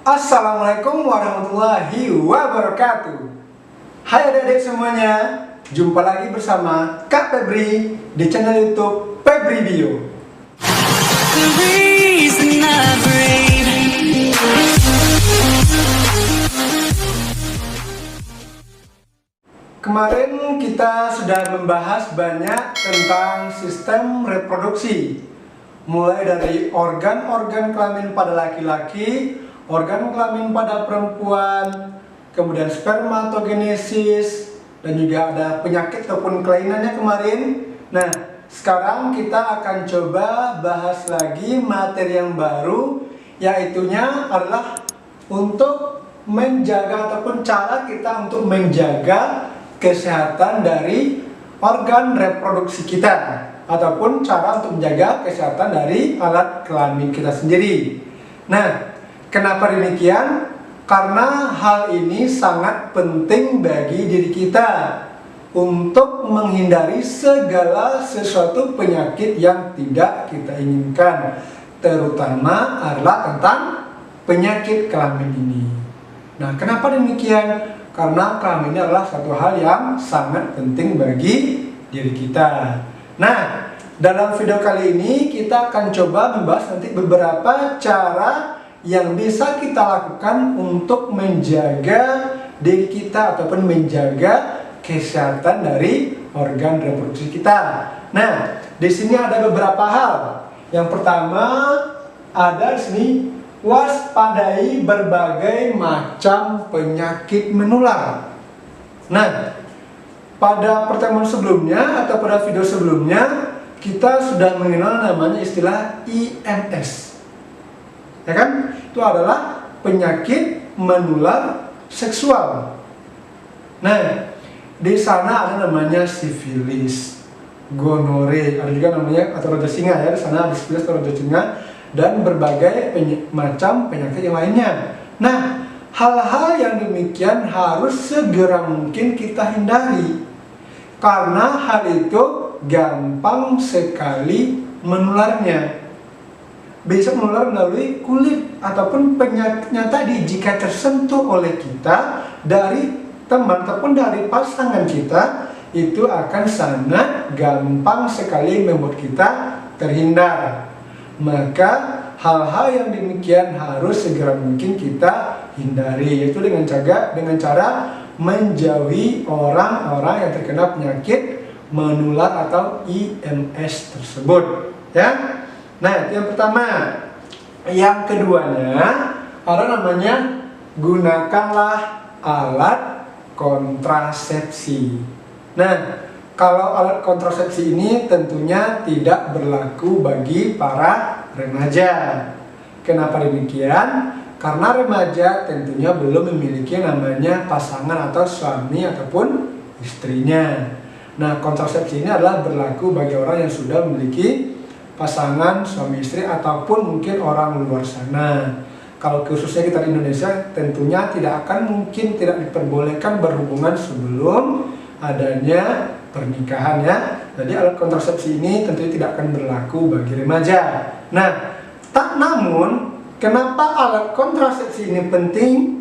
Assalamualaikum warahmatullahi wabarakatuh. Hai adik-adik semuanya, jumpa lagi bersama Kak Febri di channel YouTube Febri Bio. Kemarin kita sudah membahas banyak tentang sistem reproduksi, mulai dari organ-organ kelamin pada laki-laki, organ kelamin pada perempuan, kemudian spermatogenesis, dan juga ada penyakit ataupun kelainannya kemarin. Nah, sekarang kita akan coba bahas lagi materi yang baru, yaitunya adalah untuk menjaga ataupun cara kita untuk menjaga kesehatan dari organ reproduksi kita, ataupun cara untuk menjaga kesehatan dari alat kelamin kita sendiri. Nah, kenapa demikian? Karena hal ini sangat penting bagi diri kita untuk menghindari segala sesuatu penyakit yang tidak kita inginkan, terutama adalah tentang penyakit kelamin ini. Nah, kenapa demikian? Karena kelamin ini adalah satu hal yang sangat penting bagi diri kita. Nah, dalam video kali ini kita akan coba membahas nanti beberapa cara yang bisa kita lakukan untuk menjaga diri kita ataupun menjaga kesehatan dari organ reproduksi kita. Nah, di sini ada beberapa hal. Yang pertama ada di sini, waspadai berbagai macam penyakit menular. Nah, pada pertemuan sebelumnya atau pada video sebelumnya kita sudah mengenal namanya istilah IMS. Ya kan? Itu adalah penyakit menular seksual. Nah, di sana ada namanya sifilis, gonore, ada juga namanya atau roda singa ya. Di sana ada sifilis atau roda singa dan berbagai macam penyakit yang lainnya. Nah, hal-hal yang demikian harus segera mungkin kita hindari, karena hal itu gampang sekali menularnya. Bisa menular melalui kulit ataupun penyakitnya tadi jika tersentuh oleh kita dari teman ataupun dari pasangan kita, itu akan sangat gampang sekali membuat kita terhindar. Maka hal-hal yang demikian harus segera mungkin kita hindari, yaitu dengan cara menjauhi orang-orang yang terkena penyakit menular atau IMS tersebut, ya. Nah, itu yang pertama. Yang keduanya ada namanya gunakanlah alat kontrasepsi. Nah, kalau alat kontrasepsi ini tentunya tidak berlaku bagi para remaja. Kenapa demikian? Karena remaja tentunya belum memiliki namanya pasangan atau suami ataupun istrinya. Nah, kontrasepsi ini adalah berlaku bagi orang yang sudah memiliki pasangan, suami istri, ataupun mungkin orang luar sana. Kalau khususnya kita di Indonesia, tentunya tidak diperbolehkan berhubungan sebelum adanya pernikahan, ya. Jadi alat kontrasepsi ini tentunya tidak akan berlaku bagi remaja. Nah, namun kenapa alat kontrasepsi ini penting?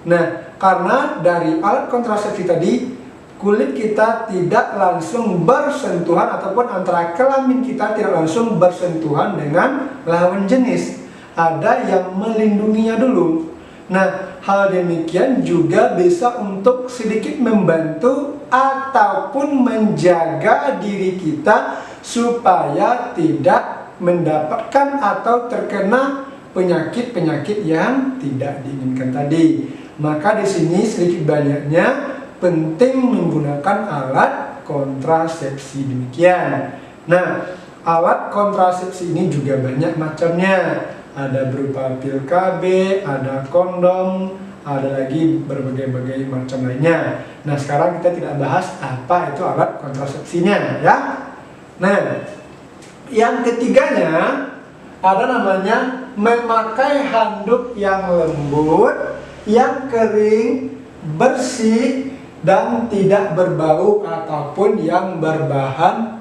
Nah, karena dari alat kontrasepsi tadi, kulit kita tidak langsung bersentuhan ataupun antara kelamin kita tidak langsung bersentuhan dengan lawan jenis. Ada yang melindunginya dulu. Nah, hal demikian juga bisa untuk sedikit membantu ataupun menjaga diri kita supaya tidak mendapatkan atau terkena penyakit-penyakit yang tidak diinginkan tadi. Maka di sini sedikit banyaknya penting menggunakan alat kontrasepsi demikian. Nah, alat kontrasepsi ini juga banyak macamnya. Ada berupa pil KB, ada kondom, ada lagi berbagai macam lainnya. Nah, sekarang kita tidak bahas apa itu alat kontrasepsinya, ya. Nah, yang ketiganya ada namanya memakai handuk yang lembut, yang kering, bersih, dan tidak berbau ataupun yang berbahan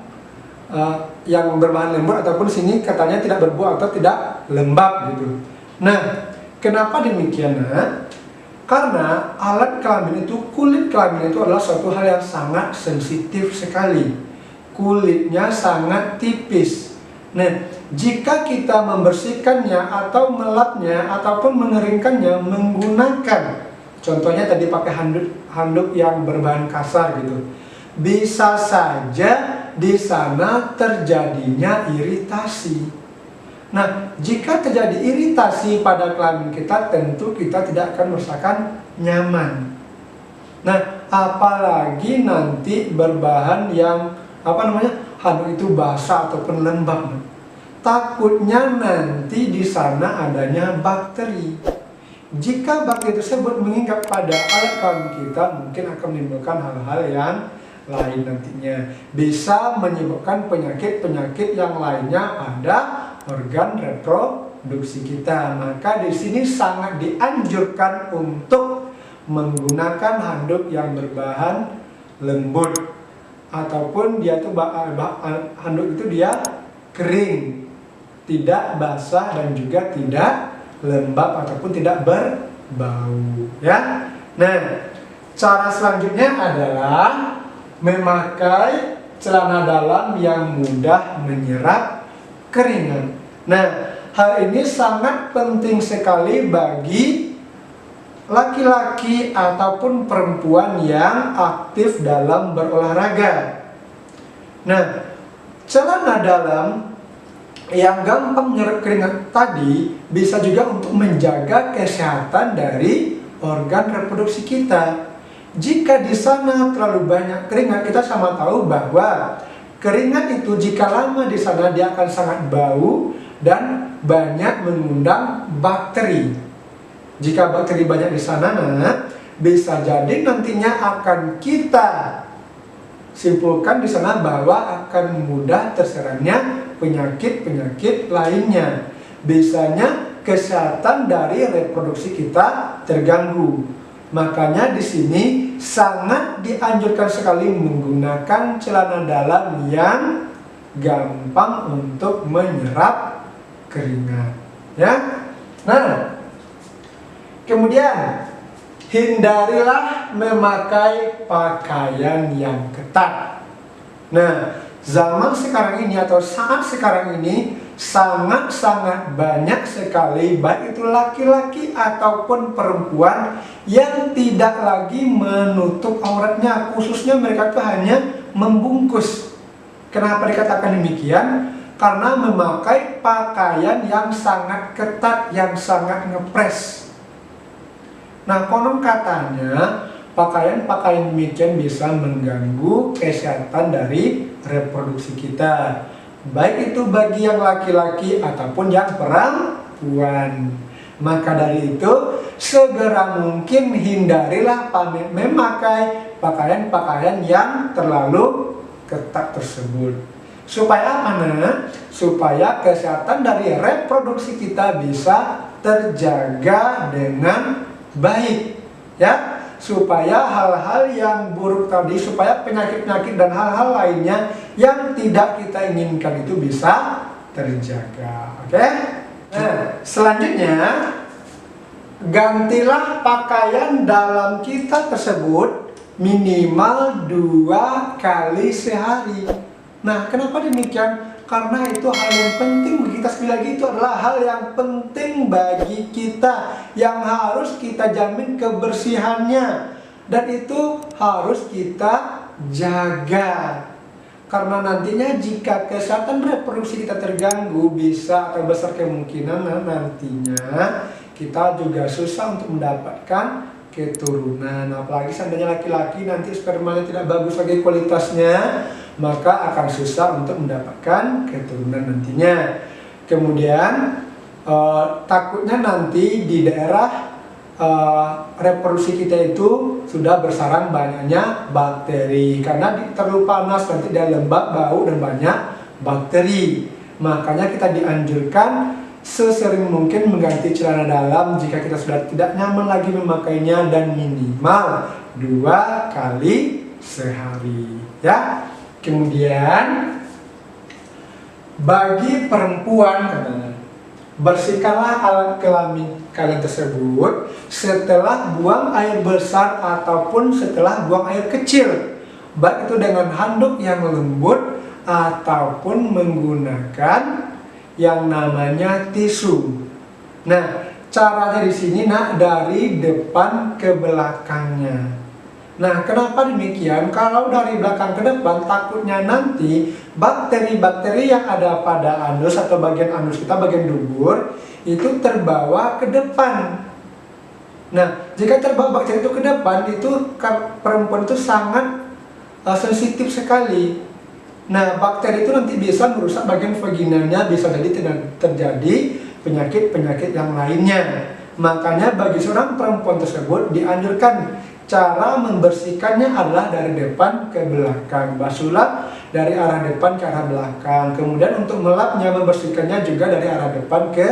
lembut, ataupun sini katanya tidak berbau atau tidak lembab gitu. Nah, Kenapa demikian, nak? Karena alat kelamin itu, kulit kelamin itu adalah suatu hal yang sangat sensitif sekali. Kulitnya sangat tipis. Nah, jika kita membersihkannya atau melapnya ataupun mengeringkannya menggunakan, contohnya tadi pakai handuk yang berbahan kasar gitu, bisa saja di sana terjadinya iritasi. Nah, jika terjadi iritasi pada kelamin kita, tentu kita tidak akan merasakan nyaman. Nah, apalagi nanti berbahan yang handuk itu basah ataupun lembab. Takutnya nanti di sana adanya bakteri. Jika bakteri tersebut mengingat pada alat kelamin kita, mungkin akan menimbulkan hal-hal yang lain nantinya. Bisa menyebabkan penyakit-penyakit yang lainnya pada organ reproduksi kita. Maka di sini sangat dianjurkan untuk menggunakan handuk yang berbahan lembut, ataupun dia tuh handuk itu dia kering, tidak basah dan juga tidak lembab ataupun tidak berbau, ya. Nah, cara selanjutnya adalah memakai celana dalam yang mudah menyerap keringat. Nah, hal ini sangat penting sekali bagi laki-laki ataupun perempuan yang aktif dalam berolahraga. Nah, celana dalam yang gampang menyerap keringat tadi bisa juga untuk menjaga kesehatan dari organ reproduksi kita. Jika di sana terlalu banyak keringat, kita sama tahu bahwa keringat itu jika lama di sana dia akan sangat bau dan banyak mengundang bakteri. Jika bakteri banyak di sana, bisa jadi nantinya akan kita simpulkan di sana bahwa akan mudah terserangnya penyakit-penyakit lainnya. Biasanya kesehatan dari reproduksi kita terganggu. Makanya di sini sangat dianjurkan sekali menggunakan celana dalam yang gampang untuk menyerap keringat, ya. Nah, kemudian hindarilah memakai pakaian yang ketat. Nah, zaman sekarang ini atau saat sekarang ini sangat-sangat banyak sekali baik itu laki-laki ataupun perempuan yang tidak lagi menutup auratnya, khususnya mereka itu hanya membungkus. Kenapa dikatakan demikian? Karena memakai pakaian yang sangat ketat, yang sangat ngepres. Nah, konon katanya pakaian-pakaian demikian bisa mengganggu kesehatan dari reproduksi kita, baik itu bagi yang laki-laki ataupun yang perempuan. Maka dari itu, segera mungkin hindarilah memakai pakaian-pakaian yang terlalu ketat tersebut. Supaya apa? Supaya kesehatan dari reproduksi kita bisa terjaga dengan baik, ya. Supaya hal-hal yang buruk tadi, supaya penyakit-penyakit dan hal-hal lainnya yang tidak kita inginkan itu bisa terjaga. Oke? Nah, selanjutnya gantilah pakaian dalam kita tersebut minimal 2 kali sehari. Nah, kenapa demikian? Karena itu hal yang penting bagi kita. Sekali lagi, itu adalah hal yang penting bagi kita, yang harus kita jamin kebersihannya, dan itu harus kita jaga. Karena nantinya jika kesehatan reproduksi kita terganggu, bisa atau besar kemungkinan nantinya kita juga susah untuk mendapatkan keturunan. Apalagi seandainya laki-laki nanti spermanya tidak bagus lagi kualitasnya, maka akan susah untuk mendapatkan keturunan nantinya. Kemudian takutnya nanti di daerah reproduksi kita itu sudah bersarang banyaknya bakteri, karena terlalu panas nanti dia lembab, bau, dan banyak bakteri. Makanya kita dianjurkan sesering mungkin mengganti celana dalam jika kita sudah tidak nyaman lagi memakainya, dan minimal 2 kali sehari, ya. Kemudian bagi perempuan, bersihkanlah alat kelamin kalian tersebut setelah buang air besar ataupun setelah buang air kecil, baik itu dengan handuk yang lembut ataupun menggunakan yang namanya tisu. Nah, caranya di sini nak dari depan ke belakangnya. Nah, kenapa demikian? Kalau dari belakang ke depan, takutnya nanti bakteri-bakteri yang ada pada anus atau bagian anus kita, bagian dubur, itu terbawa ke depan. Nah, jika terbawa bakteri itu ke depan, itu perempuan itu sangat sensitif sekali. Nah, bakteri itu nanti bisa merusak bagian vaginanya, bisa jadi terjadi penyakit-penyakit yang lainnya. Makanya bagi seorang perempuan tersebut dianjurkan cara membersihkannya adalah dari depan ke belakang. Basuhlah dari arah depan ke arah belakang. Kemudian untuk melapnya, membersihkannya juga dari arah depan ke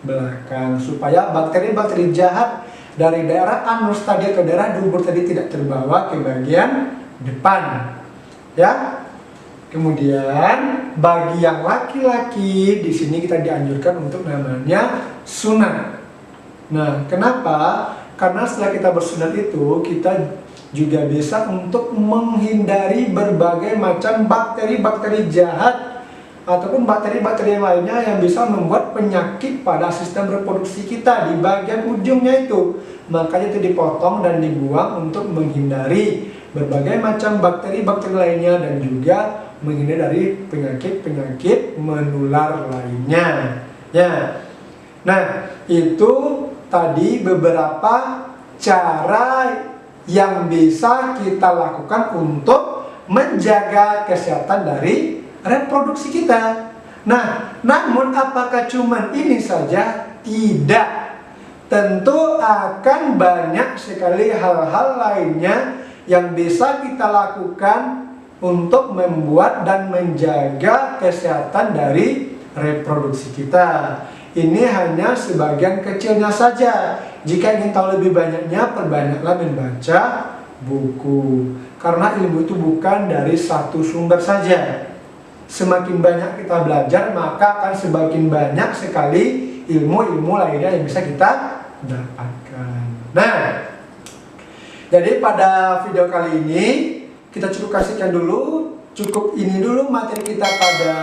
belakang, supaya bakteri-bakteri jahat dari daerah anus tadi atau daerah dubur tadi tidak terbawa ke bagian depan. Ya. Kemudian bagi yang laki-laki di sini kita dianjurkan untuk namanya sunat. Nah, kenapa? Karena setelah kita bersunat itu, kita juga bisa untuk menghindari berbagai macam bakteri-bakteri jahat ataupun bakteri-bakteri yang lainnya yang bisa membuat penyakit pada sistem reproduksi kita di bagian ujungnya itu. Makanya itu dipotong dan dibuang untuk menghindari berbagai macam bakteri-bakteri lainnya dan juga menghindari penyakit-penyakit menular lainnya. Ya. Nah, itu tadi beberapa cara yang bisa kita lakukan untuk menjaga kesehatan dari reproduksi kita. Nah, namun apakah cuma ini saja? Tidak. Tentu akan banyak sekali hal-hal lainnya yang bisa kita lakukan untuk membuat dan menjaga kesehatan dari reproduksi kita. Ini hanya sebagian kecilnya saja. Jika ingin tahu lebih banyaknya, perbanyaklah membaca buku. Karena ilmu itu bukan dari satu sumber saja. Semakin banyak kita belajar, maka akan semakin banyak sekali ilmu-ilmu lainnya yang bisa kita dapatkan. Nah, jadi pada video kali ini kita cukup ini dulu materi kita pada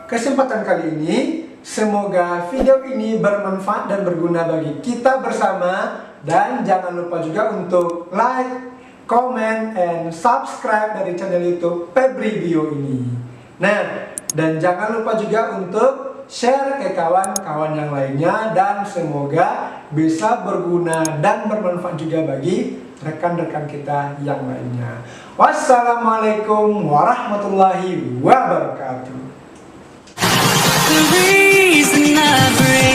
kesempatan kali ini. Semoga video ini bermanfaat dan berguna bagi kita bersama. Dan jangan lupa juga untuk like, comment, and subscribe dari channel YouTube Febri Bio ini. Nah, dan jangan lupa juga untuk share ke kawan-kawan yang lainnya. Dan semoga bisa berguna dan bermanfaat juga bagi rekan-rekan kita yang lainnya. Wassalamualaikum warahmatullahi wabarakatuh. The reason I breathe.